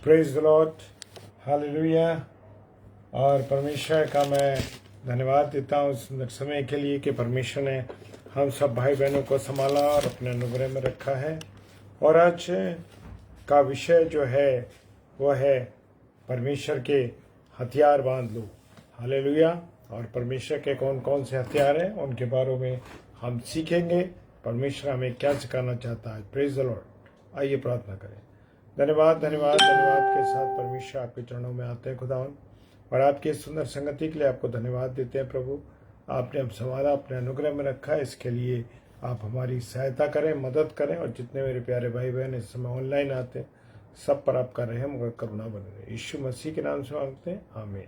Praise the Lord, hallelujah. और परमेश्वर का मैं धन्यवाद देता हूँ इस सुंदर समय के लिए कि परमेश्वर ने हम सब भाई बहनों को संभाला और अपने अनुग्रह में रखा है। और आज का विषय जो है वह है परमेश्वर के हथियार बांध लो। हालेलुया। और परमेश्वर के कौन कौन से हथियार हैं उनके बारे में हम सीखेंगे। परमेश्वर हमें क्या सिखाना चाहता है। Praise the Lord. आइए प्रार्थना करें। धन्यवाद धन्यवाद धन्यवाद के साथ परमेश्वर आपके चरणों में आते हैं खुदावन, और आपकी इस सुंदर संगति के लिए आपको धन्यवाद देते हैं प्रभु। आपने हम संवादा अपने अनुग्रह में रखा है, इसके लिए आप हमारी सहायता करें, मदद करें। और जितने मेरे प्यारे भाई बहन इस समय ऑनलाइन आते हैं सब पर आपका रहम और करुणा बने रहे। यीशु मसीह के नाम से मांगते हैं, आमीन।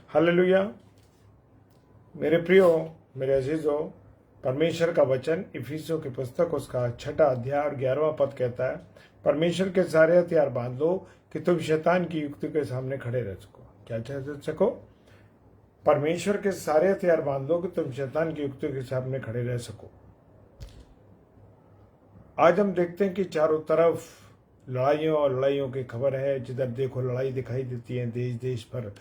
हालेलुया। मेरे प्रियो, मेरे अजीजों, परमेश्वर का वचन इफिसियों की पुस्तक उसका 6 अध्याय और 11वां पद कहता है, परमेश्वर के सारे हथियार बांध लो कि तुम शैतान की युक्ति के सामने खड़े रह सको। क्या चाह सको? परमेश्वर के सारे हथियार बांध लो कि तुम शैतान की युक्ति के सामने खड़े रह सको। आज हम देखते हैं कि चारों तरफ लड़ाइयों और लड़ाइयों की खबर है। जिधर देखो लड़ाई दिखाई देती है, देश देश पर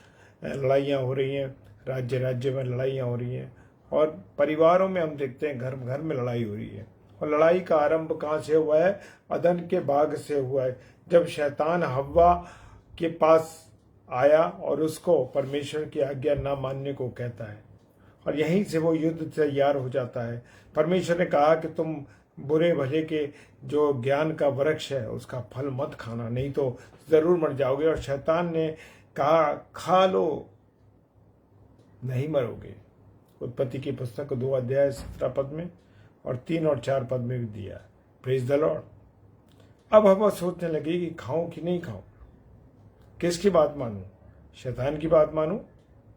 लड़ाइयाँ हो रही हैं, राज्य राज्य में लड़ाइयाँ हो रही हैं, और परिवारों में हम देखते हैं घर घर में लड़ाई हो रही है। और लड़ाई का आरंभ कहाँ से हुआ है? अदन के बाग से हुआ है, जब शैतान हव्वा के पास आया और उसको परमेश्वर की आज्ञा ना मानने को कहता है, और यहीं से वो युद्ध तैयार हो जाता है। परमेश्वर ने कहा कि तुम बुरे भले के जो ज्ञान का वृक्ष है उसका फल मत खाना, नहीं तो जरूर मर जाओगे। और शैतान ने कहा खा लो, नहीं मरोगे। उत्पत्ति की पुस्तक 2 अध्याय 17 पद में और 3 और 4 पद में भी दिया। Praise the Lord. अब हम सोचने लगे कि खाऊं कि नहीं खाऊं, किसकी बात मानूं? शैतान की बात मानूं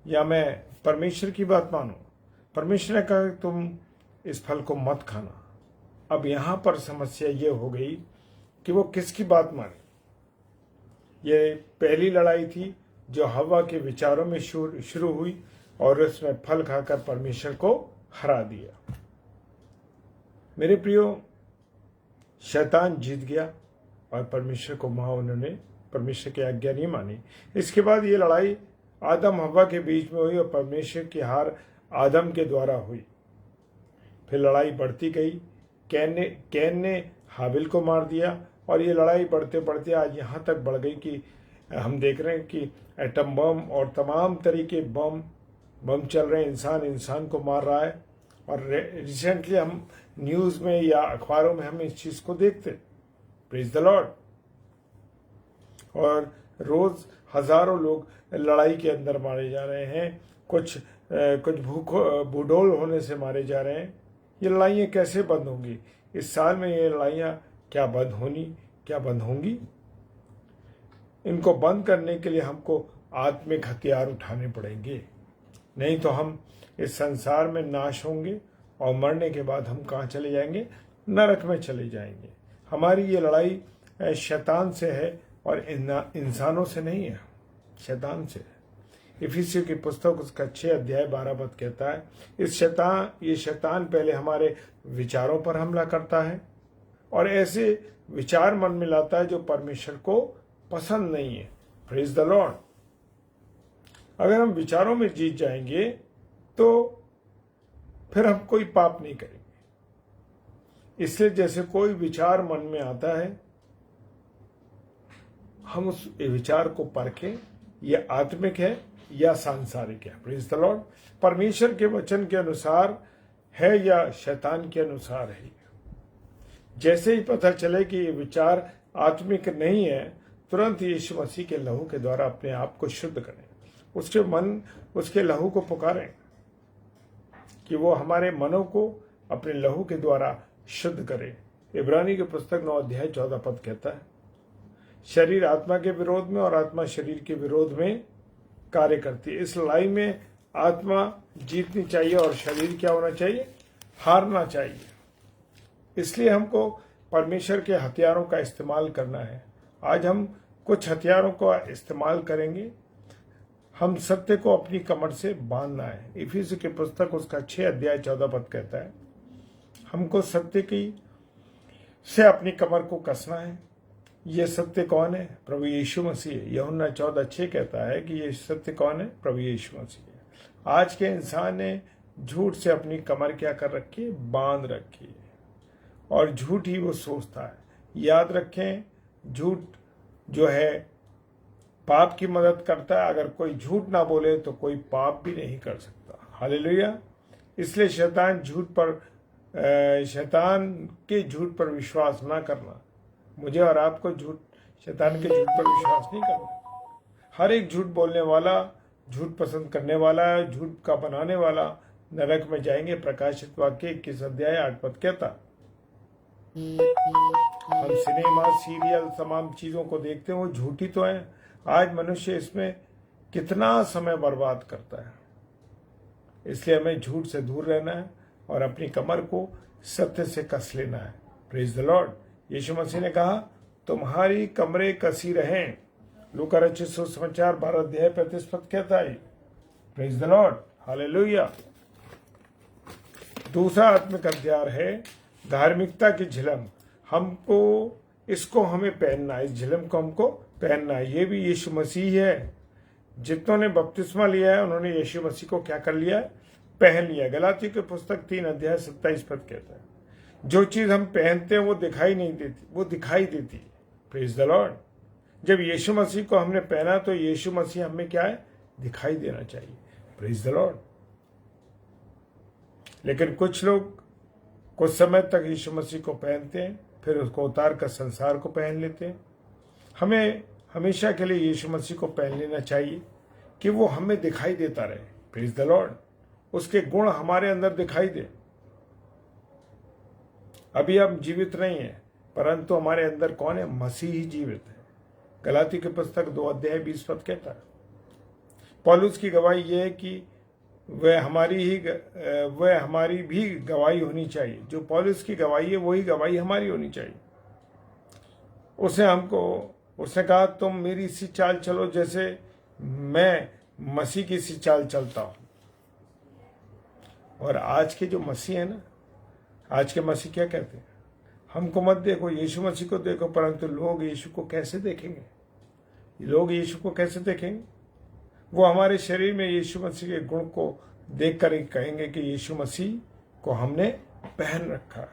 या मैं परमेश्वर की बात मानूं? परमेश्वर ने कहा तुम इस फल को मत खाना। अब यहां पर समस्या ये हो गई कि वो किसकी बात माने। ये पहली लड़ाई थी जो हवा के विचारों में शुरू हुई, और उसमें फल खाकर परमेश्वर को हरा दिया। मेरे प्रियो, शैतान जीत गया और परमेश्वर को उन्होंने परमेश्वर की आज्ञा नहीं मानी। इसके बाद ये लड़ाई आदम हव्वा के बीच में हुई और परमेश्वर की हार आदम के द्वारा हुई। फिर लड़ाई बढ़ती गई। कैन ने हाबिल को मार दिया, और ये लड़ाई बढ़ते बढ़ते आज यहाँ तक बढ़ गई कि हम देख रहे हैं कि एटम बम और तमाम तरीके बम चल रहे हैं। इंसान को मार रहा है। और रिसेंटली हम न्यूज़ में या अखबारों में हम इस चीज़ को देखते। Praise the Lord. और रोज हजारों लोग लड़ाई के अंदर मारे जा रहे हैं। कुछ भूडोल होने से मारे जा रहे हैं। ये लड़ाइयाँ कैसे बंद होंगी? इस साल में ये लड़ाइयाँ क्या बंद होंगी? इनको बंद करने के लिए हमको आत्मिक हथियार उठाने पड़ेंगे, नहीं तो हम इस संसार में नाश होंगे और मरने के बाद हम कहाँ चले जाएंगे? नरक में चले जाएंगे। हमारी ये लड़ाई शैतान से है और इंसानों से नहीं है, शैतान से है। इफिसियों की पुस्तक उसका 6 अध्याय 12 पद कहता है, ये शैतान पहले हमारे विचारों पर हमला करता है और ऐसे विचार मन में लाता है जो परमेश्वर को पसंद नहीं है। Praise the Lord. अगर हम विचारों में जीत जाएंगे तो फिर हम कोई पाप नहीं करेंगे। इसलिए जैसे कोई विचार मन में आता है, हम उस विचार को परखें, यह आत्मिक है या सांसारिक है। Praise the Lord. परमेश्वर के वचन के अनुसार है या शैतान के अनुसार है। जैसे ही पता चले कि ये विचार आत्मिक नहीं है, तुरंत यीशु मसीह के लहू के द्वारा अपने आप को शुद्ध करें। उसके लहू को पुकारें कि वो हमारे मनों को अपने लहू के द्वारा शुद्ध करे। इब्रानी की पुस्तक 9 अध्याय 14 पद कहता है, शरीर आत्मा के विरोध में और आत्मा शरीर के विरोध में कार्य करती है। इस लड़ाई में आत्मा जीतनी चाहिए और शरीर क्या होना चाहिए? हारना चाहिए। इसलिए हमको परमेश्वर के हथियारों का इस्तेमाल करना है। आज हम कुछ हथियारों का इस्तेमाल करेंगे। हम सत्य को अपनी कमर से बांधना है। इफिसियों की पुस्तक उसका 6 अध्याय 14 पद कहता है, हमको सत्य की से अपनी कमर को कसना है ये सत्य कौन है? प्रभु यीशु मसीह है। यूहन्ना 14:6 कहता है कि ये सत्य कौन है? प्रभु यीशु मसीह है। आज के इंसान ने झूठ से अपनी कमर क्या कर रखी है? बांध रखी है, और झूठ ही वो सोचता है। याद रखें, झूठ जो है पाप की मदद करता है। अगर कोई झूठ ना बोले तो कोई पाप भी नहीं कर सकता। हालेलुया। इसलिए शैतान के झूठ पर विश्वास ना करना। मुझे और आपको शैतान के झूठ पर विश्वास नहीं करना। हर एक झूठ बोलने वाला, झूठ पसंद करने वाला, झूठ का बनाने वाला नरक में जाएंगे। प्रकाशित वाक्य 21:8 कहता। हम सिनेमा, सीरियल, तमाम चीजों को देखते हैं, वो झूठी तो है। आज मनुष्य इसमें कितना समय बर्बाद करता है। इसलिए हमें झूठ से दूर रहना है और अपनी कमर को सत्य से कस लेना है। Praise the lord. Yeshu Masih ने कहा, तुम्हारी कमरें कसी रहें। लूका रचित सुसमाचार 12:35 कहता है। Praise the Lord. हालेलुया। दूसरा आत्मिक अध्याय है धार्मिकता की झिलम। इसको हमें पहनना है। इस झिलम को हमको पहनना है। ये भी यीशु मसीह है। जितनों ने बपतिस्मा लिया है उन्होंने यीशु मसीह को क्या कर लिया है? पहन लिया। गलातियों की पुस्तक 3:27 कहता है, जो चीज हम पहनते हैं वो दिखाई नहीं देती, वो दिखाई देती है। Praise the Lord. जब यीशु मसीह को हमने पहना तो यीशु मसीह हमें क्या है? दिखाई देना चाहिए। Praise the Lord. लेकिन कुछ लोग कुछ समय तक यीशु मसीह को पहनते हैं, फिर उसको उतार कर संसार को पहन लेते हैं। हमें हमेशा के लिए यीशु मसीह को पहन लेना चाहिए कि वो हमें दिखाई देता रहे। Praise the Lord. उसके गुण हमारे अंदर दिखाई दे। अभी हम जीवित नहीं है, परंतु हमारे अंदर कौन है? मसीह ही जीवित है। गलाती की पुस्तक 2:20 कहता है। पौलुस की गवाही यह है कि वह हमारी भी गवाही होनी चाहिए। जो पौलुस की गवाही है वही गवाही हमारी होनी चाहिए। उसने कहा, तुम मेरी सी चाल चलो जैसे मैं मसीह की सी चाल चलता हूं। और आज के जो मसीह है ना, आज के मसीह क्या कहते हैं? हमको मत देखो, यीशु मसीह को देखो। परंतु लोग यीशु को कैसे देखेंगे? लोग यीशु को कैसे देखेंगे? वो हमारे शरीर में यीशु मसीह के गुण को देखकर ही कहेंगे कि यीशु मसीह को हमने पहन रखा।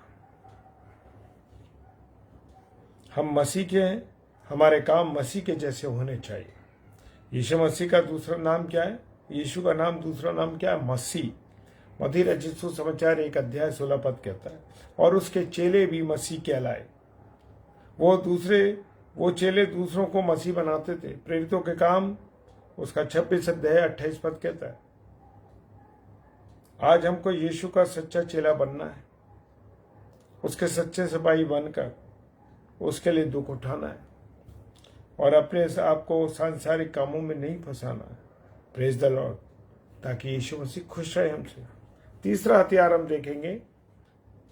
हम मसीह के हैं, हमारे काम मसीह के जैसे होने चाहिए। यीशु मसीह का दूसरा नाम क्या है? यीशु का नाम दूसरा नाम क्या है? मसीह। मत्ती रचित सुसमाचार 1:16 कहता है, और उसके चेले भी मसीह कहलाए। वो चेले दूसरों को मसीह बनाते थे। प्रेरितों के काम उसका 26:28 कहता है। आज हमको यीशु का सच्चा चेला बनना है, उसके सच्चे सिपाही बनकर उसके लिए दुख उठाना है और अपने आप को सांसारिक कामों में नहीं फंसाना है। Praise the Lord. ताकि यीशु मसीह खुश रहे हमसे। तीसरा हथियार हम देखेंगे।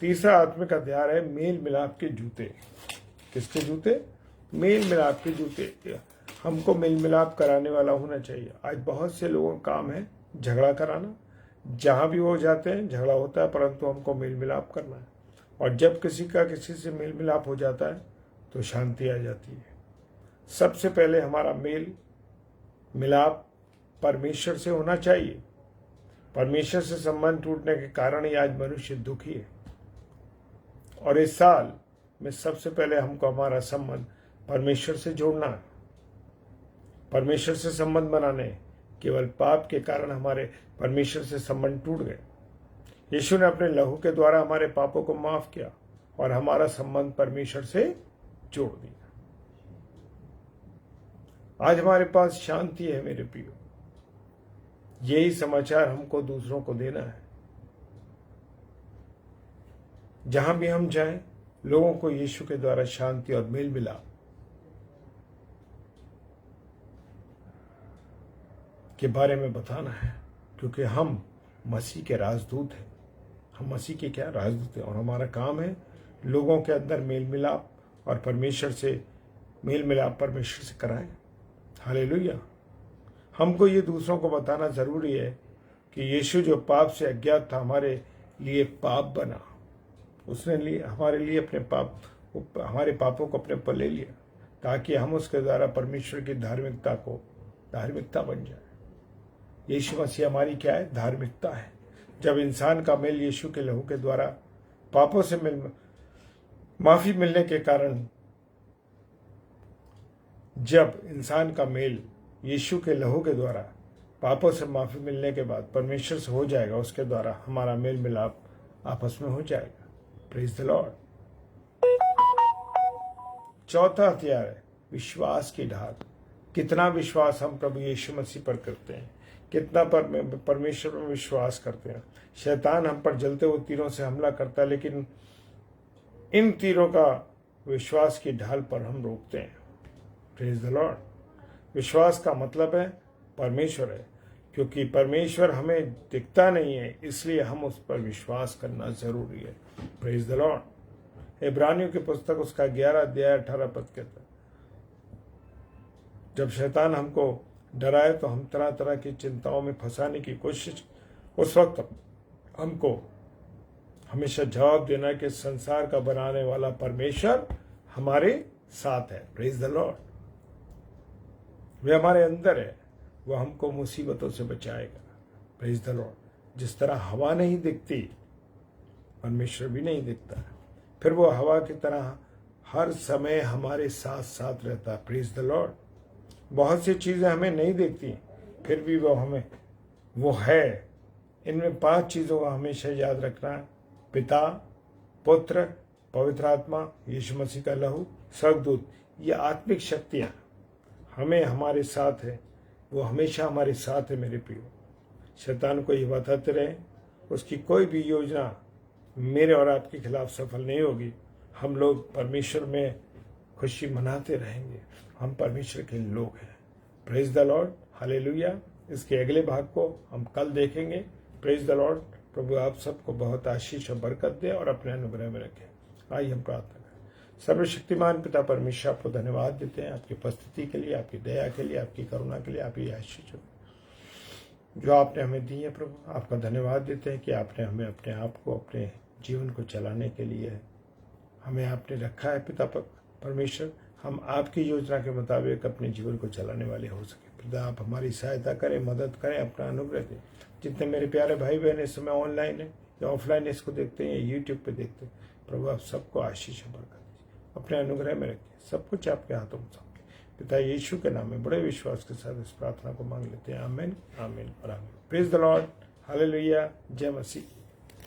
तीसरा आत्मिक हथियार है मेल मिलाप के जूते। किसके जूते? मेल मिलाप के जूते। हमको मेल मिलाप कराने वाला होना चाहिए। आज बहुत से लोगों का काम है झगड़ा कराना। जहां भी वो जाते हैं झगड़ा होता है, परंतु हमको मेल मिलाप करना है। और जब किसी का किसी से मेल मिलाप हो जाता है तो शांति आ जाती है। सबसे पहले हमारा मेल मिलाप परमेश्वर से होना चाहिए। परमेश्वर से संबंध टूटने के कारण ही आज मनुष्य दुखी है। और इस साल में सबसे पहले हमको हमारा संबंध परमेश्वर से जोड़ना है। परमेश्वर से संबंध बनाने, केवल पाप के कारण हमारे परमेश्वर से संबंध टूट गए। यीशु ने अपने लहू के द्वारा हमारे पापों को माफ किया और हमारा संबंध परमेश्वर से जोड़ दिया। आज हमारे पास शांति है मेरे प्रियो। यही समाचार हमको दूसरों को देना है। जहां भी हम जाएं, लोगों को यीशु के द्वारा शांति और मेल मिलाप के बारे में बताना है, क्योंकि हम मसीह के राजदूत हैं। हम मसीह के क्या राजदूत हैं और हमारा काम है लोगों के अंदर मेल मिलाप और परमेश्वर से मेल मिलाप परमेश्वर से कराएं। हालेलुया। हमको ये दूसरों को बताना जरूरी है कि यीशु जो पाप से अज्ञात था हमारे लिए पाप बना। उसने हमारे लिए हमारे पापों को अपने पर ले लिया। ताकि हम उसके द्वारा परमेश्वर की धार्मिकता बन जाए। यीशु मसीह हमारी क्या है? धार्मिकता है। जब इंसान का मेल यीशु के लहू के द्वारा पापों से माफी मिलने के कारण, जब इंसान का मेल यीशु के लहू के द्वारा पापों से माफी मिलने के बाद परमेश्वर से हो जाएगा, उसके द्वारा हमारा मेल मिलाप आपस में हो जाएगा। Praise the Lord. चौथा हथियार है विश्वास की ढाल। कितना विश्वास हम प्रभु यीशु मसीह पर करते हैं, कितना परमेश्वर में विश्वास करते हैं। शैतान हम पर जलते हुए तीरों से हमला करता है, लेकिन इन तीरों का विश्वास की ढाल पर हम रोकते हैं। Praise the Lord. विश्वास का मतलब है परमेश्वर है, क्योंकि परमेश्वर हमें दिखता नहीं है, इसलिए हम उस पर विश्वास करना जरूरी है। Praise the lord. इब्रानियों की पुस्तक उसका 11 अध्याय 18 पद कहता है, जब शैतान हमको डराए तो हम तरह तरह की चिंताओं में फंसाने की कोशिश, उस वक्त हमको हमेशा जवाब देना कि संसार का बनाने वाला परमेश्वर हमारे साथ है। Praise the Lord. वे हमारे अंदर है, वह हमको मुसीबतों से बचाएगा। Praise the Lord. जिस तरह हवा नहीं दिखती, परमेश्वर भी नहीं दिखता, फिर वो हवा की तरह हर समय हमारे साथ साथ रहता है। Praise the Lord. बहुत सी चीजें हमें नहीं दिखती, फिर भी वो है। इनमें 5 चीजों को हमेशा याद रखना है: पिता, पुत्र, पवित्र आत्मा, यीशु मसीह का लहू, स्वर्गदूत। ये आत्मिक शक्तियां हमें हमारे साथ है, वो हमेशा हमारे साथ है। मेरे प्रियो, शैतान को ये बताते रहे, उसकी कोई भी योजना मेरे और आपके खिलाफ सफल नहीं होगी। हम लोग परमेश्वर में खुशी मनाते रहेंगे, हम परमेश्वर के लोग हैं। Praise the Lord. हालेलुया। इसके अगले भाग को हम कल देखेंगे। Praise the Lord. प्रभु आप सबको बहुत आशीष और बरकत दे और अपने अनुग्रह में रखे। आइए हम प्रार्थना करें। सर्वशक्तिमान पिता परमेश्वर, आपको धन्यवाद देते हैं आपकी उपस्थिति के लिए, आपकी दया के लिए, आपकी करुणा के लिए, आपकी आशीष जो आपने हमें दी है। प्रभु आपका धन्यवाद देते हैं कि आपने हमें अपने आप को, अपने जीवन को चलाने के लिए हमें आपने रखा है। पिता परमेश्वर, हम आपकी योजना के मुताबिक अपने जीवन को चलाने वाले हो सके। पिता आप हमारी सहायता करें, मदद करें, अपना अनुग्रह दें। जितने मेरे प्यारे भाई बहन इस समय ऑनलाइन है या ऑफलाइन इसको देखते हैं या यूट्यूब पे देखते हैं, प्रभु आप सबको आशीष और बरकत दीजिए, अपने अनुग्रह में रखिए। सब कुछ आपके हाथों में सौंपे। पिता यीशु के नाम में बड़े विश्वास के साथ इस प्रार्थना को मांग लेते हैं। आमीन, आमीन और आमीन। Praise the Lord. हालेलुया। जय मसीह।